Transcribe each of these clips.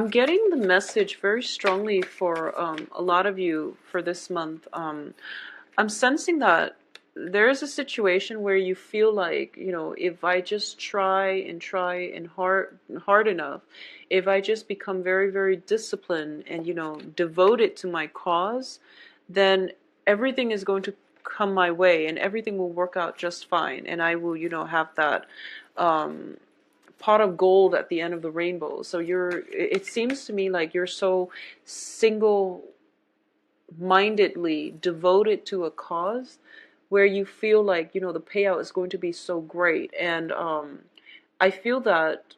I'm getting the message very strongly for a lot of you for this month. I'm sensing that there is a situation where you feel like, if I just try and hard enough, if I just become very, very disciplined and, devoted to my cause, then everything is going to come my way and everything will work out just fine. And I will, have that um, pot of gold at the end of the rainbow. So it seems to me like you're so single mindedly devoted to a cause where you feel like the payout is going to be so great. And I feel that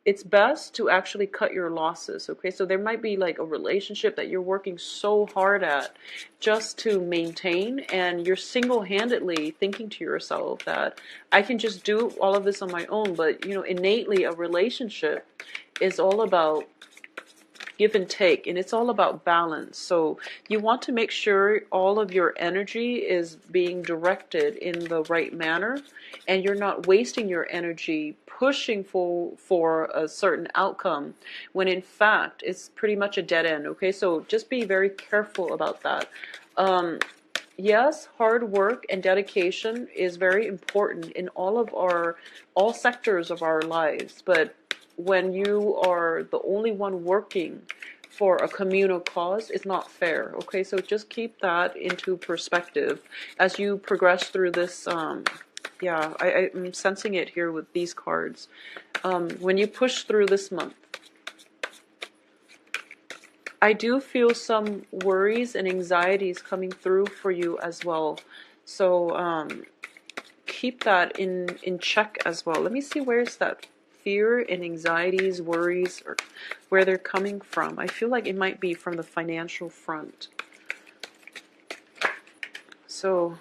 it's best to actually cut your losses. Okay, so there might be like a relationship that you're working so hard at just to maintain, and you're single-handedly thinking to yourself that I can just do all of this on my own. But innately a relationship is all about give and take, and it's all about balance. So you want to make sure all of your energy is being directed in the right manner, and you're not wasting your energy pushing for a certain outcome when in fact it's pretty much a dead end. Okay, so just be very careful about that. Yes, hard work and dedication is very important in all sectors of our lives, but when you are the only one working for a communal cause, it's not fair. Okay, so just keep that into perspective as you progress through this. Yeah, I'm sensing it here with these cards. When you push through this month, I do feel some worries and anxieties coming through for you as well. So keep that in check as well. Let me see, where's that fear and anxieties, worries, or where they're coming from. I feel like it might be from the financial front. So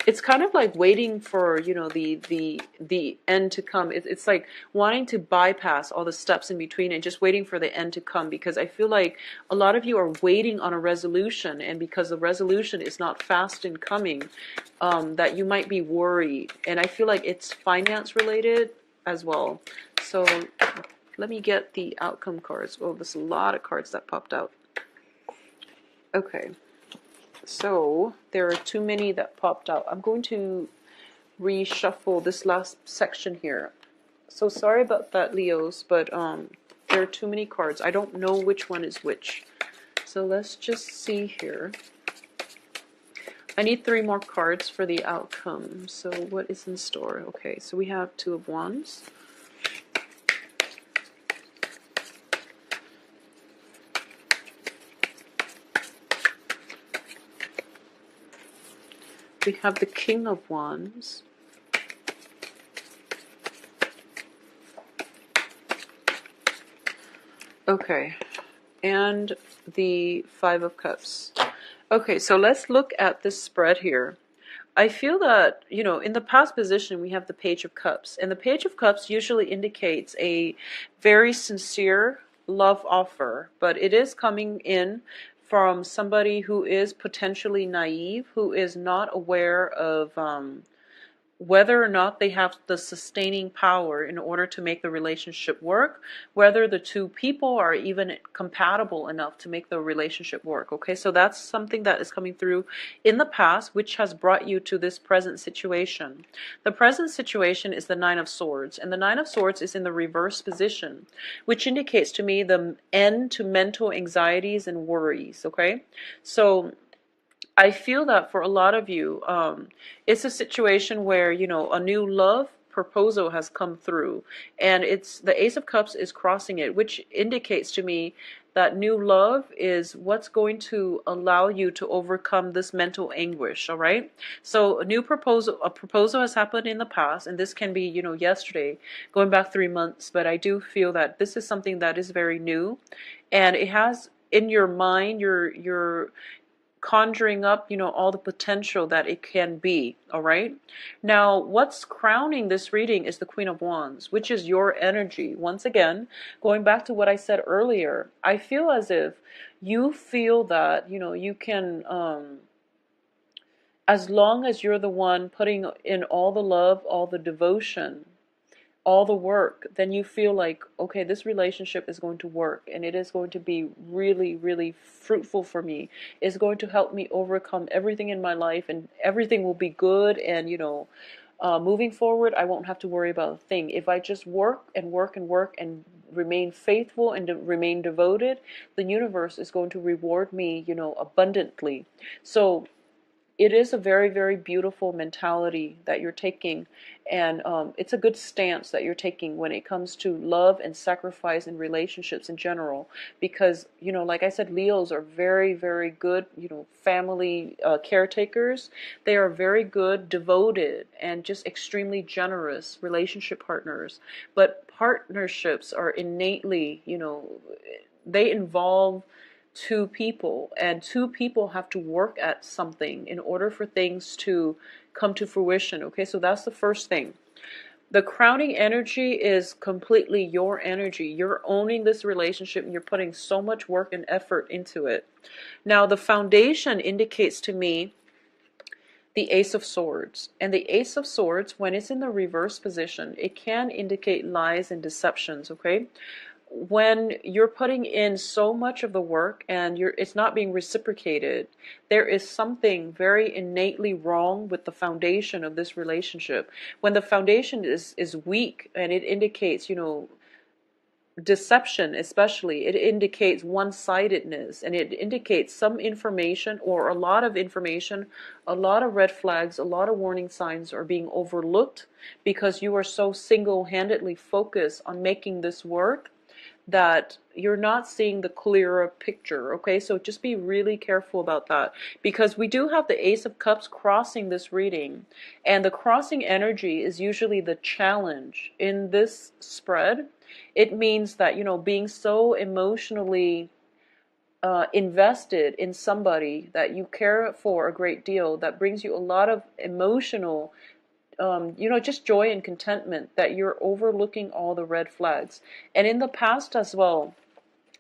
it's kind of like waiting for the end to come. It's like wanting to bypass all the steps in between and just waiting for the end to come, because I feel like a lot of you are waiting on a resolution, and because the resolution is not fast in coming, that you might be worried. And I feel like it's finance related as well. So let me get the outcome cards. Oh, there's a lot of cards that popped out. Okay. So there are too many that popped out. I'm going to reshuffle this last section here. So sorry about that, Leos, but there are too many cards. I don't know which one is which. So let's just see here. I need 3 more cards for the outcome. So what is in store? Okay, so we have 2 of Wands. We have the King of Wands. Okay, and the 5 of Cups. Okay, so let's look at this spread here. I feel that, in the past position, we have the Page of Cups. And the Page of Cups usually indicates a very sincere love offer, but it is coming in from somebody who is potentially naive, who is not aware of whether or not they have the sustaining power in order to make the relationship work, whether the two people are even compatible enough to make the relationship work. Okay, so that's something that is coming through in the past, which has brought you to this present situation. The present situation is the 9 of Swords, and the 9 of Swords is in the reverse position, which indicates to me the end to mental anxieties and worries. Okay, so I feel that for a lot of you, it's a situation where, a new love proposal has come through, and it's the Ace of Cups is crossing it, which indicates to me that new love is what's going to allow you to overcome this mental anguish. All right. So a proposal has happened in the past, and this can be, yesterday, going back 3 months. But I do feel that this is something that is very new, and it has in your mind, you're conjuring up, all the potential that it can be. All right. Now, what's crowning this reading is the Queen of Wands, which is your energy. Once again, going back to what I said earlier, I feel as if you feel that, you can, as long as you're the one putting in all the love, all the devotion, all the work, then you feel like, okay, this relationship is going to work and it is going to be really, really fruitful for me. It's going to help me overcome everything in my life and everything will be good. And, moving forward, I won't have to worry about a thing. If I just work and work and work and remain faithful and remain devoted, the universe is going to reward me, abundantly. So it is a very, very beautiful mentality that you're taking, and it's a good stance that you're taking when it comes to love and sacrifice in relationships in general. Because, like I said, Leos are very, very good, family caretakers. They are very good, devoted, and just extremely generous relationship partners. But partnerships are innately, they involve two people, and two people have to work at something in order for things to come to fruition. Okay, so that's the first thing. The crowning energy is completely your energy. You're owning this relationship and you're putting so much work and effort into it. Now, the foundation indicates to me the Ace of Swords. And the Ace of Swords, when it's in the reverse position, it can indicate lies and deceptions, okay? When you're putting in so much of the work and it's not being reciprocated, there is something very innately wrong with the foundation of this relationship. When the foundation is weak and it indicates, deception, especially, it indicates one-sidedness, and it indicates some information or a lot of information, a lot of red flags, a lot of warning signs are being overlooked because you are so single-handedly focused on making this work that you're not seeing the clearer picture. Okay, so just be really careful about that, because we do have the Ace of Cups crossing this reading, and the crossing energy is usually the challenge in this spread. It means that, being so emotionally invested in somebody that you care for a great deal, that brings you a lot of emotional just joy and contentment, that you're overlooking all the red flags. And in the past as well,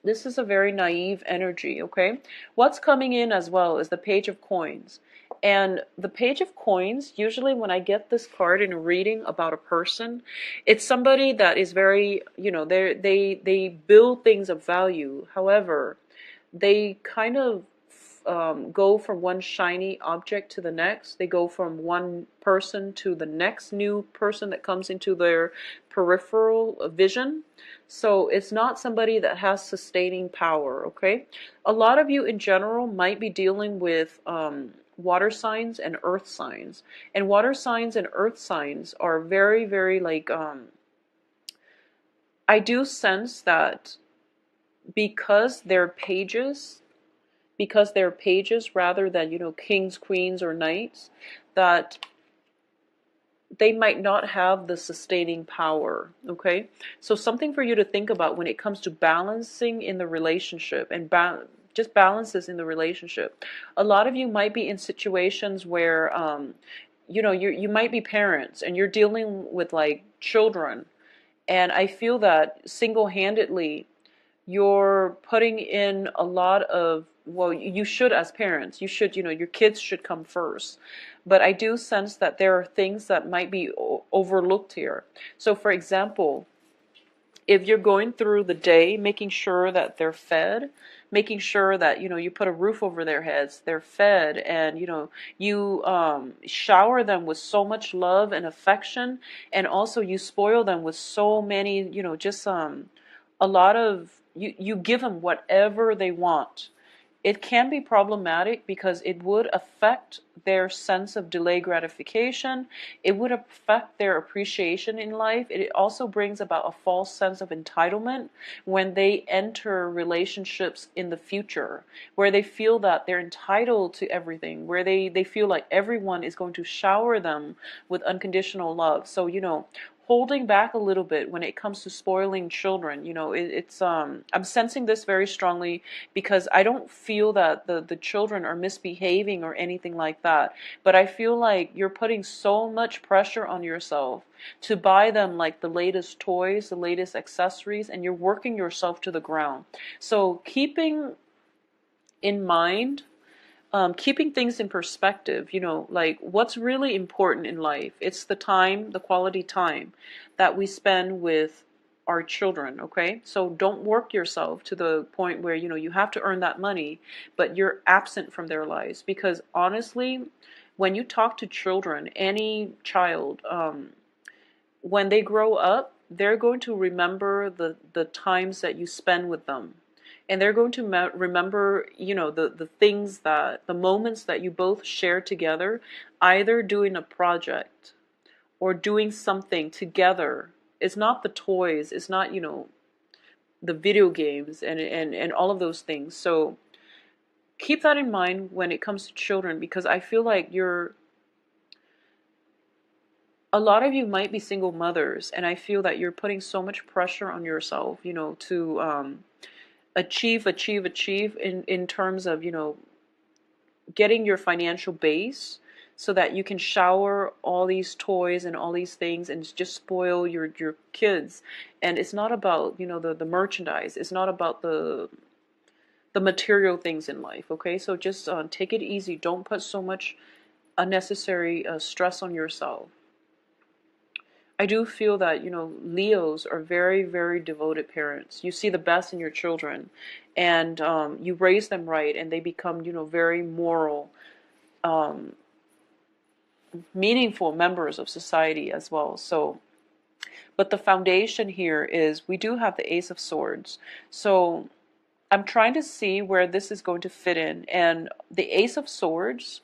this is a very naive energy, okay? What's coming in as well is the Page of Coins. And the Page of Coins, usually when I get this card in a reading about a person, it's somebody that is very, they build things of value. However, they kind of go from one shiny object to the next. They go from one person to the next new person that comes into their peripheral vision. So it's not somebody that has sustaining power, okay? A lot of you in general might be dealing with water signs and earth signs. And water signs and earth signs are very, very I do sense that because they're pages, rather than, kings, queens, or knights, that they might not have the sustaining power, okay? So something for you to think about when it comes to balancing in the relationship and just balances in the relationship. A lot of you might be in situations where, you might be parents and you're dealing with like children. And I feel that single-handedly, you're putting in a lot of, well, you should, as parents, you should, your kids should come first. But I do sense that there are things that might be overlooked here. So for example, if you're going through the day, making sure that they're fed, making sure that, you put a roof over their heads, they're fed, and, you shower them with so much love and affection, and also you spoil them with so many, just a lot of, you give them whatever they want. It can be problematic because it would affect their sense of delayed gratification. It would affect their appreciation in life. It also brings about a false sense of entitlement when they enter relationships in the future, where they feel that they're entitled to everything, where they feel like everyone is going to shower them with unconditional love. So, holding back a little bit when it comes to spoiling children. It's I'm sensing this very strongly because I don't feel that the children are misbehaving or anything like that, but I feel like you're putting so much pressure on yourself to buy them like the latest toys, the latest accessories, and you're working yourself to the ground. So keeping in mind keeping things in perspective, like what's really important in life. It's the time, the quality time that we spend with our children, okay? So don't work yourself to the point where, you have to earn that money, but you're absent from their lives. Because honestly, when you talk to children, any child, when they grow up, they're going to remember the times that you spend with them. And they're going to remember, the things the moments that you both share together, either doing a project or doing something together. It's not the toys, it's not, the video games and all of those things. So keep that in mind when it comes to children, because I feel like a lot of you might be single mothers, and I feel that you're putting so much pressure on yourself, to achieve in terms of, getting your financial base so that you can shower all these toys and all these things and just spoil your kids. And it's not about, the merchandise. It's not about the material things in life, okay? So just take it easy. Don't put so much unnecessary stress on yourself. I do feel that, Leos are very, very devoted parents. You see the best in your children, and you raise them right, and they become, very moral, meaningful members of society as well. So, but the foundation here is we do have the Ace of Swords. So I'm trying to see where this is going to fit in. And the Ace of Swords,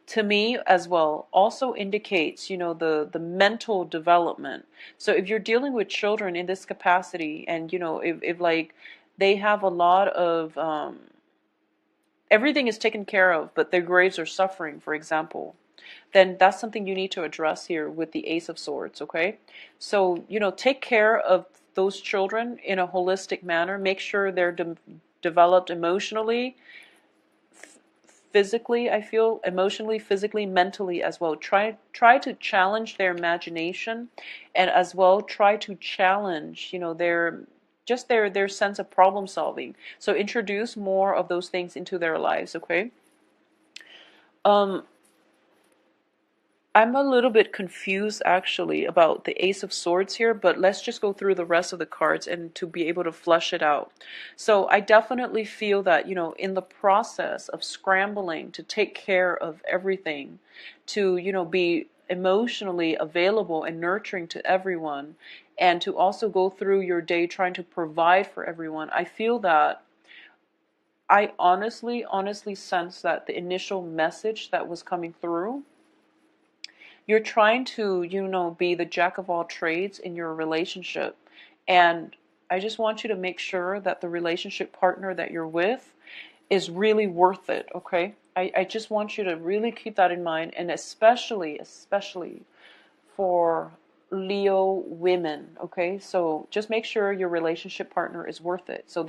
to me as well, also indicates, the mental development. So if you're dealing with children in this capacity, and, if like they have a lot of, everything is taken care of, but their grades are suffering, for example, then that's something you need to address here with the Ace of Swords, okay? So, take care of those children in a holistic manner. Make sure they're developed emotionally, physically, I feel, emotionally, physically, mentally as well. Try to challenge their imagination, and as well try to challenge, their sense of problem solving. So introduce more of those things into their lives, okay? I'm a little bit confused actually about the Ace of Swords here, but let's just go through the rest of the cards and to be able to flesh it out. So I definitely feel that, in the process of scrambling to take care of everything, to, be emotionally available and nurturing to everyone, and to also go through your day trying to provide for everyone, I feel that I honestly sense that the initial message that was coming through, you're trying to, be the jack of all trades in your relationship. And I just want you to make sure that the relationship partner that you're with is really worth it, okay? I just want you to really keep that in mind, and especially for Leo women, okay? So just make sure your relationship partner is worth it. So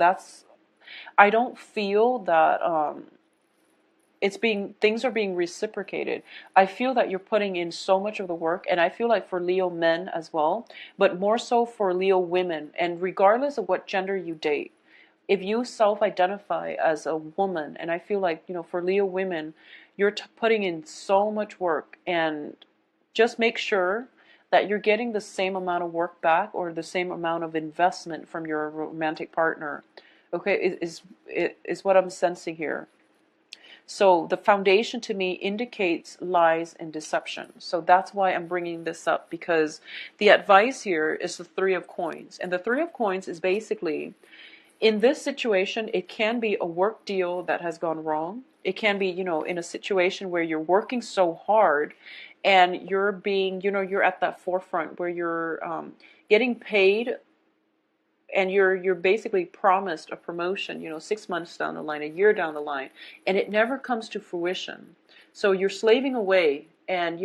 I don't feel that things are being reciprocated. I feel that you're putting in so much of the work, and I feel like for Leo men as well, but more so for Leo women. And regardless of what gender you date, if you self-identify as a woman, and I feel like, for Leo women, you're putting in so much work, and just make sure that you're getting the same amount of work back, or the same amount of investment from your romantic partner. Okay, is what I'm sensing here. So the foundation to me indicates lies and deception. So that's why I'm bringing this up, because the advice here is the Three of Coins. And the Three of Coins is basically, in this situation, it can be a work deal that has gone wrong. It can be, in a situation where you're working so hard and you're being, you're at that forefront where you're getting paid, and you're basically promised a promotion, 6 months down the line, a year down the line, and it never comes to fruition. So you're slaving away, and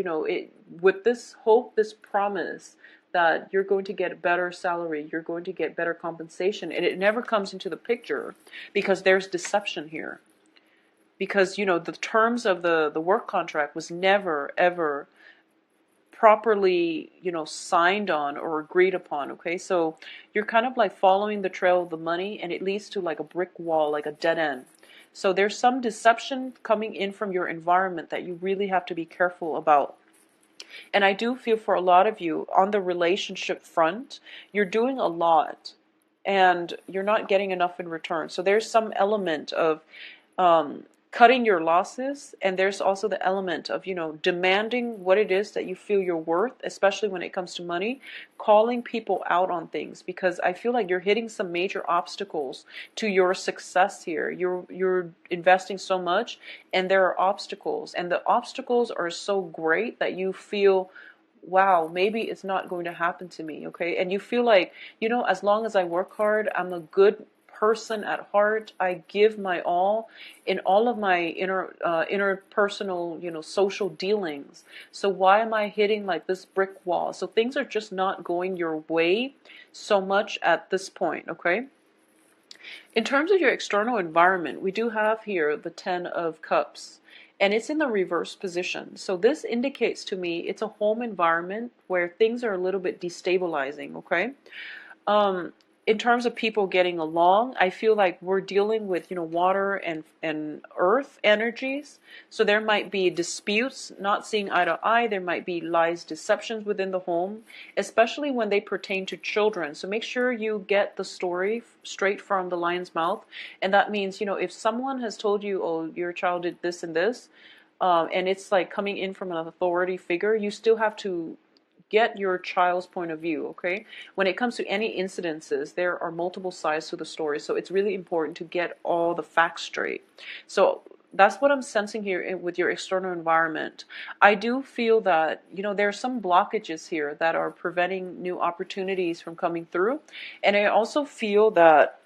with this hope, this promise that you're going to get a better salary, you're going to get better compensation, and it never comes into the picture because there's deception here. Because the terms of the work contract was never ever properly, signed on or agreed upon, okay? So you're kind of like following the trail of the money, and it leads to like a brick wall, like a dead end. So there's some deception coming in from your environment that you really have to be careful about. And I do feel for a lot of you on the relationship front, you're doing a lot and you're not getting enough in return. So there's some element of cutting your losses, and there's also the element of, demanding what it is that you feel you're worth, especially when it comes to money, calling people out on things, because I feel like you're hitting some major obstacles to your success here. You're investing so much and there are obstacles, and the obstacles are so great that you feel, wow, maybe it's not going to happen to me, okay? And you feel like, as long as I work hard, I'm a good person at heart. I give my all in all of my interpersonal, social dealings. So why am I hitting like this brick wall? So things are just not going your way so much at this point, okay? In terms of your external environment, we do have here the 10 of Cups, and it's in the reverse position. So this indicates to me it's a home environment where things are a little bit destabilizing, okay? In terms of people getting along, I feel like we're dealing with, water and earth energies. So there might be disputes, not seeing eye to eye. There might be lies, deceptions within the home, especially when they pertain to children. So make sure you get the story straight from the lion's mouth. And that means, if someone has told you, oh, your child did this and this, and it's like coming in from an authority figure, you still have to get your child's point of view, okay? When it comes to any incidences, there are multiple sides to the story, so it's really important to get all the facts straight. So that's what I'm sensing here with your external environment. I do feel that, there are some blockages here that are preventing new opportunities from coming through, and I also feel that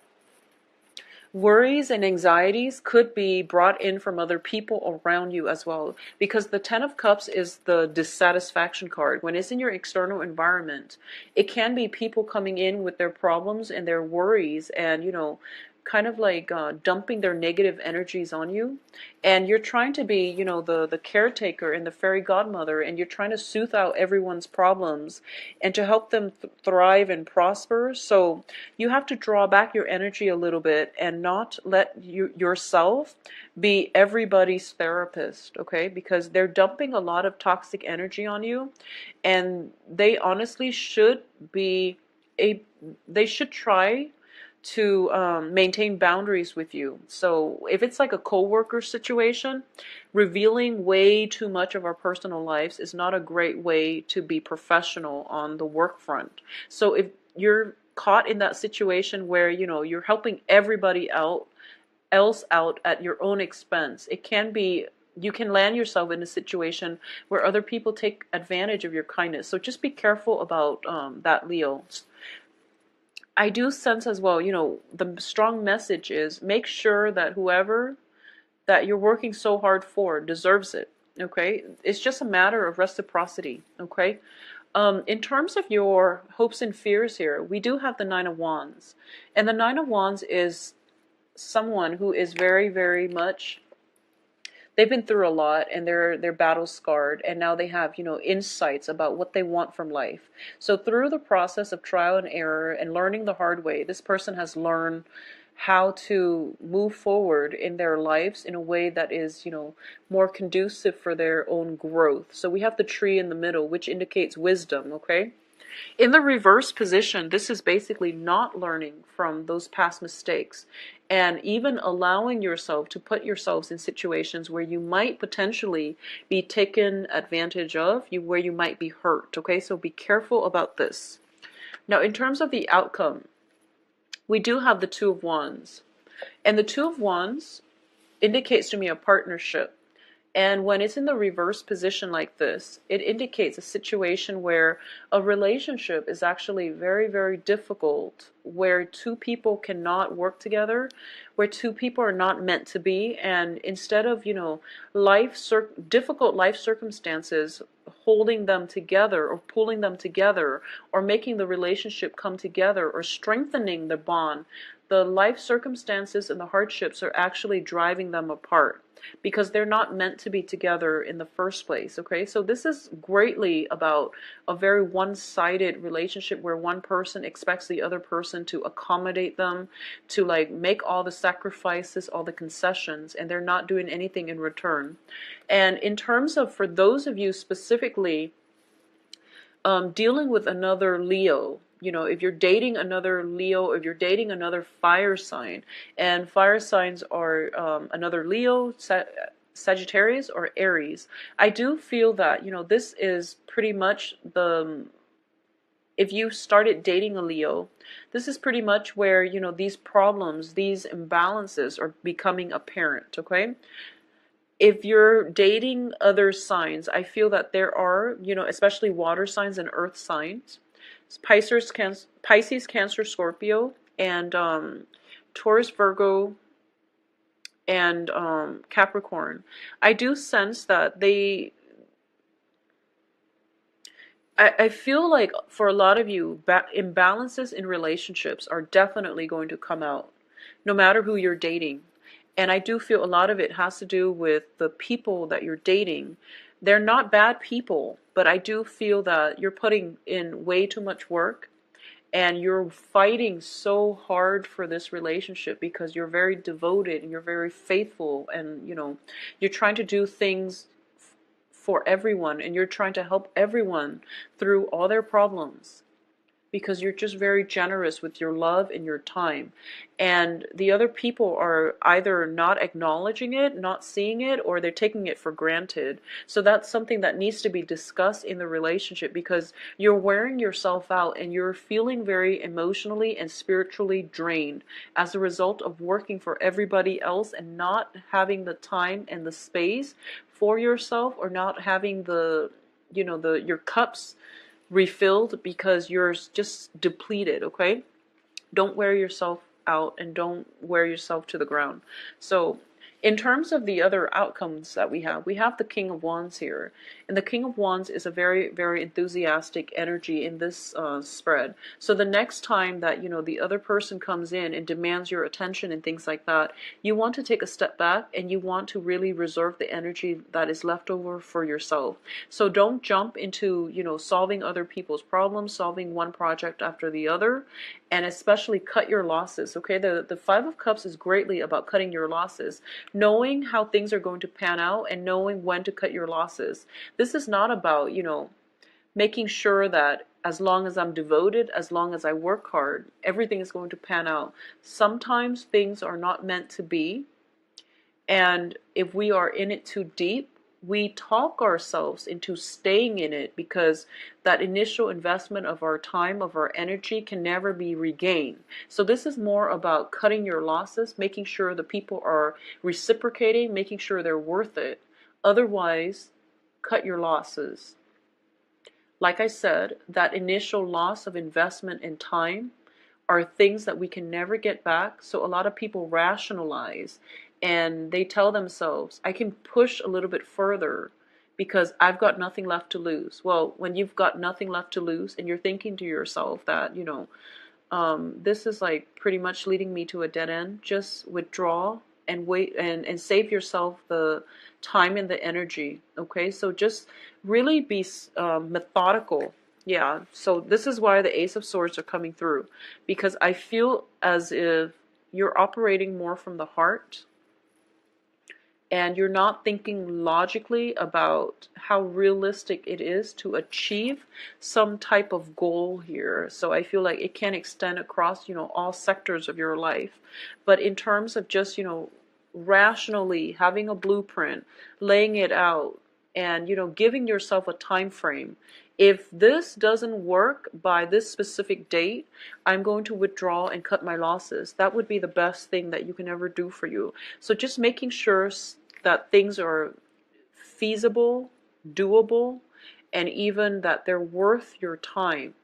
worries and anxieties could be brought in from other people around you as well, because the 10 of Cups is the dissatisfaction card. When it's in your external environment, it can be people coming in with their problems and their worries and, kind of like dumping their negative energies on you, and you're trying to be, the caretaker and the fairy godmother, and you're trying to soothe out everyone's problems and to help them thrive and prosper. So you have to draw back your energy a little bit and not let yourself be everybody's therapist, okay? Because they're dumping a lot of toxic energy on you, and they honestly should be they should try to maintain boundaries with you. So if it's like a co-worker situation, revealing way too much of our personal lives is not a great way to be professional on the work front. So if you're caught in that situation where, you're helping everybody else out at your own expense, it can be, you can land yourself in a situation where other people take advantage of your kindness. So just be careful about that, Leo. I do sense as well, the strong message is make sure that whoever that you're working so hard for deserves it, okay? It's just a matter of reciprocity, okay? In terms of your hopes and fears here, we do have the 9 of Wands. And the 9 of Wands is someone who is very, very much, they've been through a lot and they're battle scarred, and now they have, insights about what they want from life. So through the process of trial and error and learning the hard way, this person has learned how to move forward in their lives in a way that is, more conducive for their own growth. So we have the tree in the middle, which indicates wisdom, okay? In the reverse position, this is basically not learning from those past mistakes and even allowing yourself to put yourselves in situations where you might potentially be taken advantage of, where you might be hurt, okay? So be careful about this. Now, in terms of the outcome, we do have the 2 of Wands. And the 2 of Wands indicates to me a partnership. And when it's in the reverse position like this, it indicates a situation where a relationship is actually very, very difficult, where two people cannot work together, where two people are not meant to be. And instead of, difficult life circumstances holding them together or pulling them together or making the relationship come together or strengthening the bond, the life circumstances and the hardships are actually driving them apart. because they're not meant to be together in the first place, okay? So this is greatly about a very one-sided relationship where one person expects the other person to accommodate them, to like make all the sacrifices, all the concessions, and they're not doing anything in return. And in terms of, for those of you specifically, dealing with another Leo, you know, if you're dating another Leo, if you're dating another fire sign, and fire signs are another Leo, Sagittarius, or Aries, I do feel that, you know, this is pretty much the, if you started dating a Leo, this is pretty much where, you know, these problems, these imbalances are becoming apparent, okay? If you're dating other signs, I feel that there are, you know, especially water signs and earth signs, Pisces, Cancer, Scorpio, and Taurus, Virgo, and Capricorn. I do sense that I feel like for a lot of you, imbalances in relationships are definitely going to come out, no matter who you're dating. And I do feel a lot of it has to do with the people that you're dating. They're not bad people, but I do feel that you're putting in way too much work and you're fighting so hard for this relationship because you're very devoted and you're very faithful, and you know, you're trying to do things for everyone and you're trying to help everyone through all their problems, because you're just very generous with your love and your time. And the other people are either not acknowledging it, not seeing it, or they're taking it for granted. So that's something that needs to be discussed in the relationship, because you're wearing yourself out and you're feeling very emotionally and spiritually drained as a result of working for everybody else and not having the time and the space for yourself, or not having the, you know, the your cups refilled because you're just depleted, okay? Don't wear yourself out and don't wear yourself to the ground. So in terms of the other outcomes that we have the King of Wands here. And the King of Wands is a very, very enthusiastic energy in this spread. So the next time that, you know, the other person comes in and demands your attention and things like that, you want to take a step back and you want to really reserve the energy that is left over for yourself. So don't jump into, you know, solving other people's problems, solving one project after the other, and especially cut your losses, okay? The Five of Cups is greatly about cutting your losses, knowing how things are going to pan out and knowing when to cut your losses. This is not about, you know, making sure that as long as I'm devoted, as long as I work hard, everything is going to pan out. Sometimes things are not meant to be, and if we are in it too deep, we talk ourselves into staying in it, because that initial investment of our time, of our energy, can never be regained. So this is more about cutting your losses, making sure the people are reciprocating, making sure they're worth it. Otherwise, cut your losses. Like I said, that initial loss of investment in time are things that we can never get back. So a lot of people rationalize and they tell themselves, I can push a little bit further because I've got nothing left to lose. Well, when you've got nothing left to lose and you're thinking to yourself that, you know, this is like pretty much leading me to a dead end, just withdraw and wait and save yourself the time and the energy. Okay, so just really be methodical. Yeah, so this is why the Ace of Swords are coming through, because I feel as if you're operating more from the heart and you're not thinking logically about how realistic it is to achieve some type of goal here. So I feel like it can extend across, you know, all sectors of your life. But in terms of just, you know, rationally having a blueprint, laying it out, and, you know, giving yourself a time frame. If this doesn't work by this specific date, I'm going to withdraw and cut my losses. That would be the best thing that you can ever do for you. So just making sure that things are feasible, doable, and even that they're worth your time.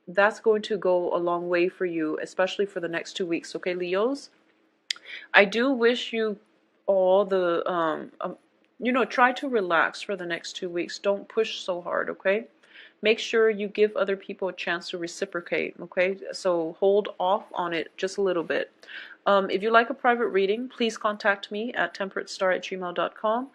That's going to go a long way for you, especially for the next 2 weeks. Okay, Leos? I do wish you all the, you know, try to relax for the next 2 weeks. Don't push so hard, okay? Make sure you give other people a chance to reciprocate, okay? So hold off on it just a little bit. If you like a private reading, please contact me at temperatestar@gmail.com.